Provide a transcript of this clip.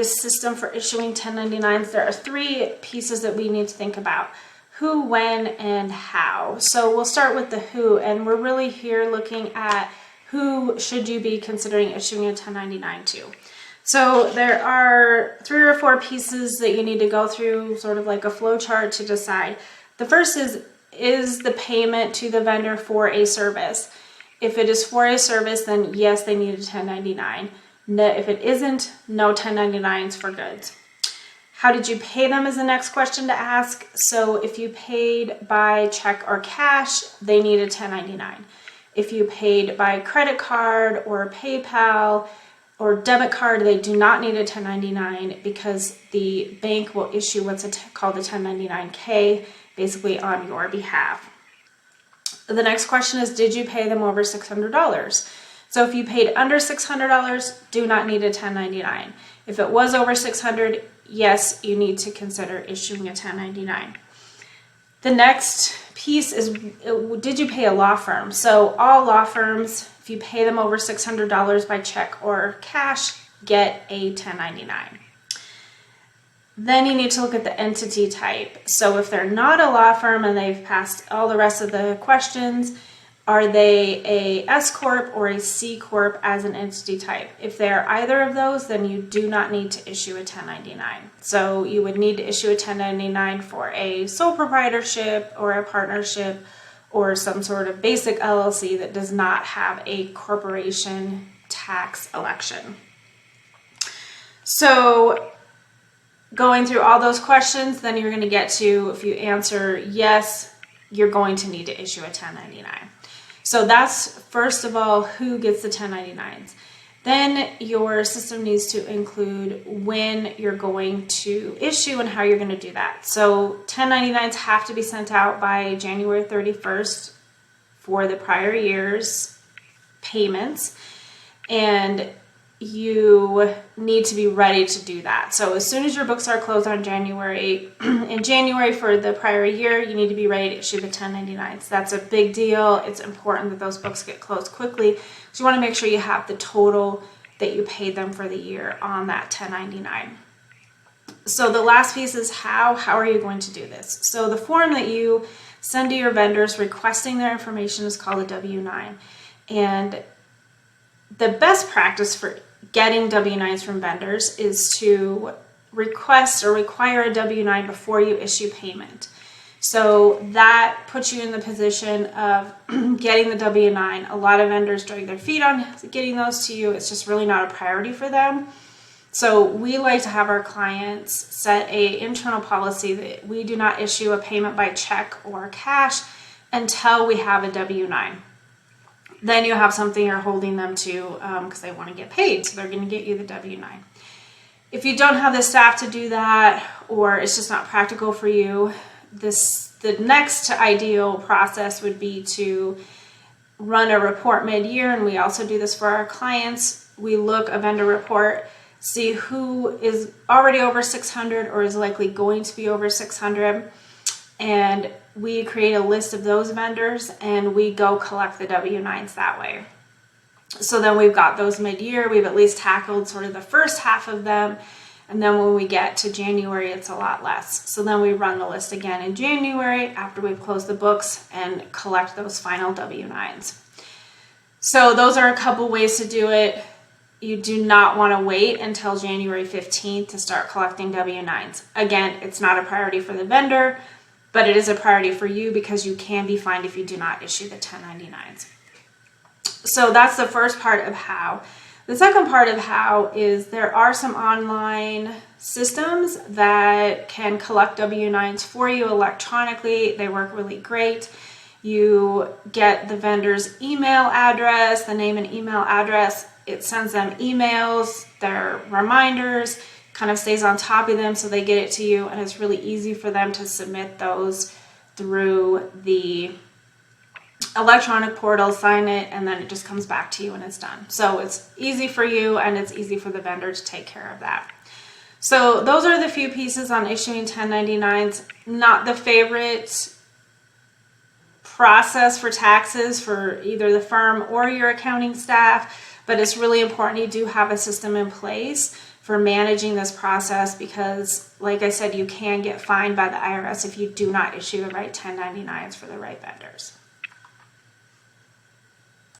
a system for issuing 1099s, there are three pieces that we need to think about: who, when, and how. So we'll start with the who, and we're really here looking at who should you be considering issuing a 1099 to. So there are 3 or 4 pieces that you need to go through, sort of like a flow chart, to decide. The first is the payment to the vendor for a service. If it is for a service, then yes, they need a 1099. No, if it isn't, no 1099s for goods. How did you pay them is the next question to ask. So if you paid by check or cash, they need a 1099. If you paid by credit card or PayPal or debit card, they do not need a 1099 because the bank will issue what's called a 1099K, basically on your behalf. The next question is, did you pay them over $600? So if you paid under $600, do not need a 1099. If it was over $600, yes, you need to consider issuing a 1099. The next piece is, did you pay a law firm? So all law firms, if you pay them over $600 by check or cash, get a 1099. Then you need to look at the entity type. So if they're not a law firm and they've passed all the rest of the questions, are they a S Corp or a C Corp as an entity type? If they're either of those, then you do not need to issue a 1099. So you would need to issue a 1099 for a sole proprietorship or a partnership or some sort of basic LLC that does not have a corporation tax election. So going through all those questions, then you're going to get to, if you answer yes, you're going to need to issue a 1099. So that's, first of all, who gets the 1099s. Then your system needs to include when you're going to issue and how you're going to do that. So 1099s have to be sent out by January 31st for the prior year's payments, and you need to be ready to do that. So as soon as your books are closed on January, in January for the prior year, you need to be ready to issue the 1099s. That's a big deal. It's important that those books get closed quickly. So you want to make sure you have the total that you paid them for the year on that 1099. So the last piece is how are you going to do this? So the form that you send to your vendors requesting their information is called a W-9. And the best practice for getting W-9s from vendors is to request or require a W-9 before you issue payment. So that puts you in the position of getting the W-9. A lot of vendors drag their feet on getting those to you. It's just really not a priority for them. So we like to have our clients set an internal policy that we do not issue a payment by check or cash until we have a W-9. Then you have something you're holding them to because they want to get paid, so they're going to get you the W-9. If you don't have the staff to do that, or it's just not practical for you, the next ideal process would be to run a report mid-year, and we also do this for our clients. We look a vendor report, see who is already over 600 or is likely going to be over 600, and we create a list of those vendors and we go collect the W-9s that way. So then we've got those mid-year, we've at least tackled sort of the first half of them, and then when we get to January, it's a lot less. So then we run the list again in January after we've closed the books and collect those final W-9s. So those are a couple ways to do it. You do not want to wait until January 15th to start collecting W-9s. Again, it's not a priority for the vendor, but it is a priority for you because you can be fined if you do not issue the 1099s. So that's the first part of how. The second part of how is there are some online systems that can collect W-9s for you electronically. They work really great. You get the vendor's email address, the name and email address. It sends them emails, their reminders, kind of stays on top of them so they get it to you, and it's really easy for them to submit those through the electronic portal, sign it, and then it just comes back to you and it's done. So it's easy for you and it's easy for the vendor to take care of that. So those are the few pieces on issuing 1099s. Not the favorite process for taxes for either the firm or your accounting staff, but it's really important you do have a system in place for managing this process, because like I said, you can get fined by the IRS if you do not issue the right 1099s for the right vendors.